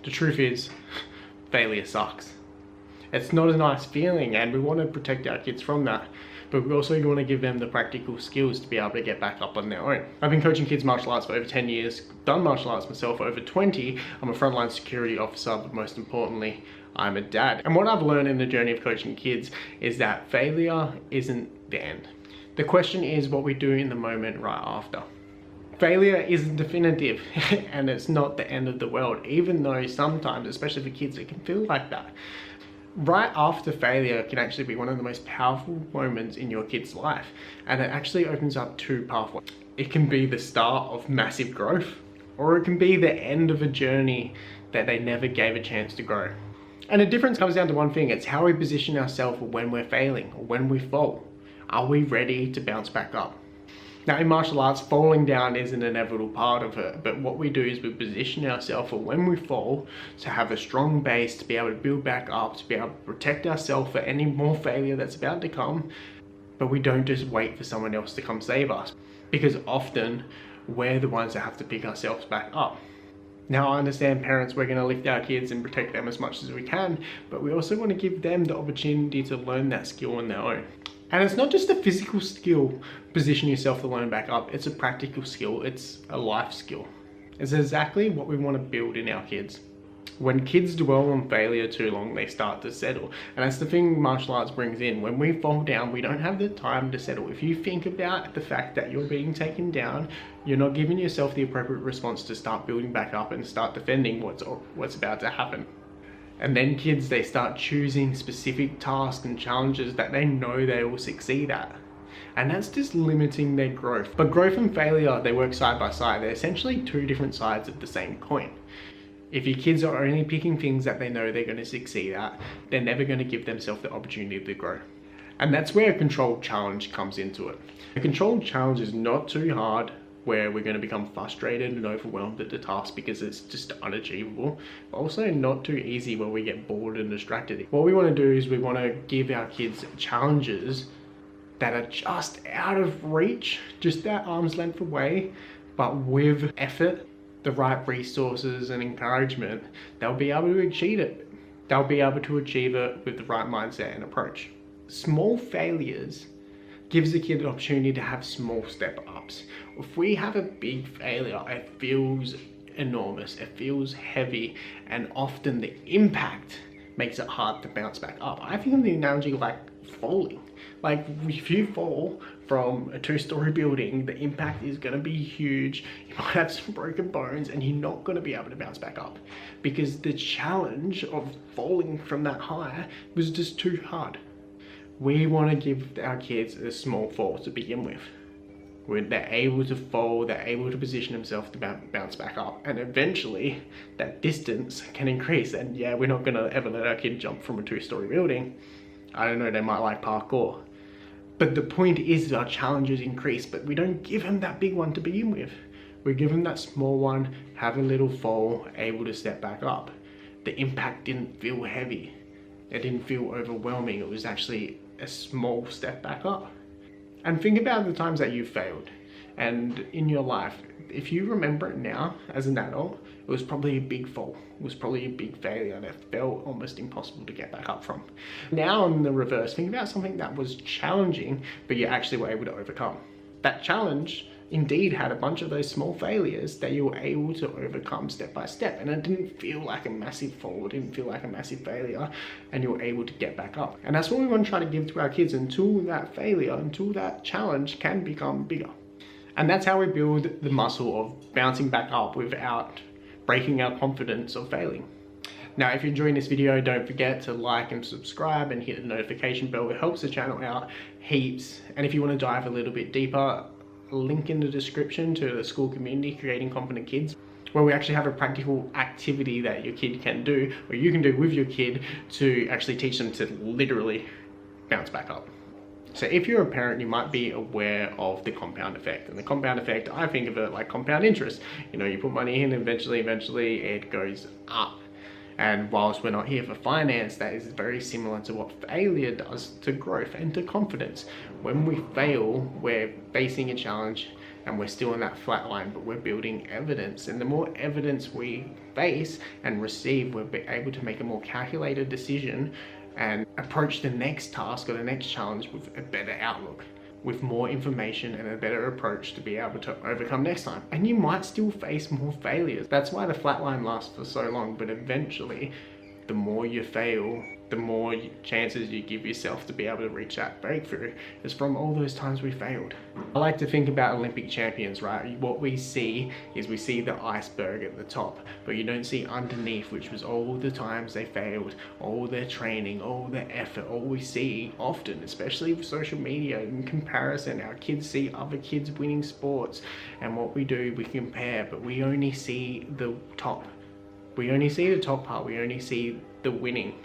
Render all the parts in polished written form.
The truth is, failure sucks. It's not a nice feeling, and we want to protect our kids from that. But we also want to give them the practical skills to be able to get back up on their own. I've been coaching kids martial arts for over 10 years, done martial arts myself for over 20. I'm a frontline security officer, but most importantly, I'm a dad. And what I've learned in the journey of coaching kids is that failure isn't the end. The question is what we do in the moment right after. Failure isn't definitive and it's not the end of the world, even though sometimes, especially for kids, it can feel like that. Right after failure can actually be one of the most powerful moments in your kid's life, and it actually opens up two pathways. It can be the start of massive growth, or it can be the end of a journey that they never gave a chance to grow. And the difference comes down to one thing: it's how we position ourselves when we're failing or when we fall. Are we ready to bounce back up? Now, in martial arts, falling down is an inevitable part of it, but what we do is we position ourselves for when we fall to have a strong base, to be able to build back up, to be able to protect ourselves for any more failure that's about to come. But we don't just wait for someone else to come save us, because often we're the ones that have to pick ourselves back up. Now, I understand parents, we're going to lift our kids and protect them as much as we can, but we also want to give them the opportunity to learn that skill on their own. And it's not just a physical skill, position yourself to learn back up, it's a practical skill, it's a life skill. It's exactly what we want to build in our kids. When kids dwell on failure too long, they start to settle. And that's the thing martial arts brings in. When we fall down, we don't have the time to settle. If you think about the fact that you're being taken down, you're not giving yourself the appropriate response to start building back up and start defending what's about to happen. And then kids, they start choosing specific tasks and challenges that they know they will succeed at. And that's just limiting their growth. But growth and failure, they work side by side. They're essentially two different sides of the same coin. If your kids are only picking things that they know they're going to succeed at, they're never going to give themselves the opportunity to grow. And that's where a controlled challenge comes into it. A controlled challenge is not too hard, where we're going to become frustrated and overwhelmed at the task because it's just unachievable, but also not too easy where we get bored and distracted. What we want to do is we want to give our kids challenges that are just out of reach, just that arm's length away, but with effort, the right resources and encouragement, they'll be able to achieve it. They'll be able to achieve it with the right mindset and approach. Small failures gives the kid an opportunity to have small step ups. If we have a big failure, it feels enormous, it feels heavy, and often the impact makes it hard to bounce back up. I think of the analogy like falling. Like if you fall from a 2-story building, the impact is going to be huge. You might have some broken bones and you're not going to be able to bounce back up because the challenge of falling from that high was just too hard. We want to give our kids a small fall to begin with. When they're able to fall, they're able to position themselves to bounce back up, and eventually that distance can increase. And yeah, we're not going to ever let our kid jump from a 2-story building. I don't know, they might like parkour. But the point is our challenges increase, but we don't give them that big one to begin with. We give them that small one, have a little fall, able to step back up. The impact didn't feel heavy. It didn't feel overwhelming. It was actually a small step back up. And think about the times that you failed. And in your life, if you remember it now as an adult, it was probably a big fall. It was probably a big failure that felt almost impossible to get back up from. Now in the reverse, think about something that was challenging, but you actually were able to overcome. That challenge indeed had a bunch of those small failures that you were able to overcome step by step, and it didn't feel like a massive fall, it didn't feel like a massive failure, and you were able to get back up. And that's what we want to try to give to our kids until that failure, until that challenge can become bigger. And that's how we build the muscle of bouncing back up without breaking our confidence of failing. Now, if you're enjoying this video, don't forget to like and subscribe and hit the notification bell. It helps the channel out heaps. And if you want to dive a little bit deeper, link in the description to the school community, Creating Confident Kids, where we actually have a practical activity that your kid can do, or you can do with your kid, to actually teach them to literally bounce back up. So if you're a parent, you might be aware of the compound effect. And the compound effect, I think of it like compound interest. You know, you put money in, eventually it goes up. And whilst we're not here for finance, that is very similar to what failure does to growth and to confidence. When we fail, we're facing a challenge and we're still on that flat line, but we're building evidence. And the more evidence we face and receive, we'll be able to make a more calculated decision and approach the next task or the next challenge with a better outlook, with more information and a better approach to be able to overcome next time. And you might still face more failures. That's why the flat line lasts for so long, but eventually, the more you fail, the more chances you give yourself to be able to reach that breakthrough is from all those times we failed. I like to think about Olympic champions, right? What we see is we see the iceberg at the top, but you don't see underneath, which was all the times they failed, all their training, all their effort. All we see often, especially with social media, in comparison, our kids see other kids winning sports, and what we do, we compare, but we only see the top. We only see the top part, we only see the winning.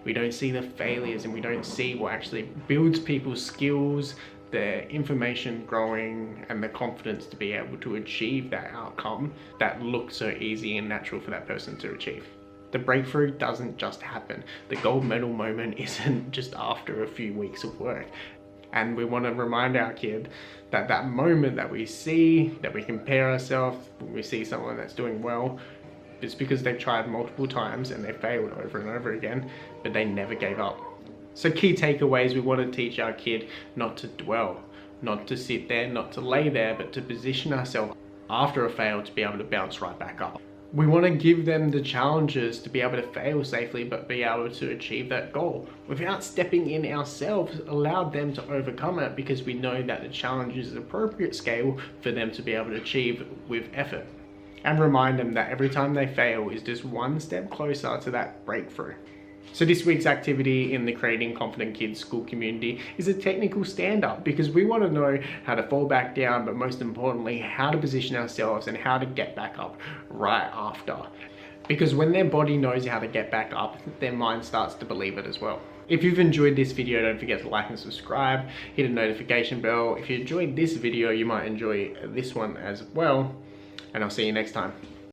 We don't see the failures, and we don't see what actually builds people's skills, their information growing, and the confidence to be able to achieve that outcome that looks so easy and natural for that person to achieve. The breakthrough doesn't just happen. The gold medal moment isn't just after a few weeks of work. And we want to remind our kid that that moment that we see, that we compare ourselves, when we see someone that's doing well, it's because they've tried multiple times and they failed over and over again, but they never gave up. So key takeaways, we want to teach our kid not to dwell, not to sit there, not to lay there, but to position ourselves after a fail to be able to bounce right back up. We want to give them the challenges to be able to fail safely, but be able to achieve that goal without stepping in ourselves, allow them to overcome it, because we know that the challenge is an appropriate scale for them to be able to achieve with effort. And remind them that every time they fail is just one step closer to that breakthrough. So this week's activity in the Creating Confident Kids school community is a technical stand-up, because we want to know how to fall back down, but most importantly, how to position ourselves and how to get back up right after. Because when their body knows how to get back up, their mind starts to believe it as well. If you've enjoyed this video, don't forget to like and subscribe, hit a notification bell. If you enjoyed this video, you might enjoy this one as well. And I'll see you next time.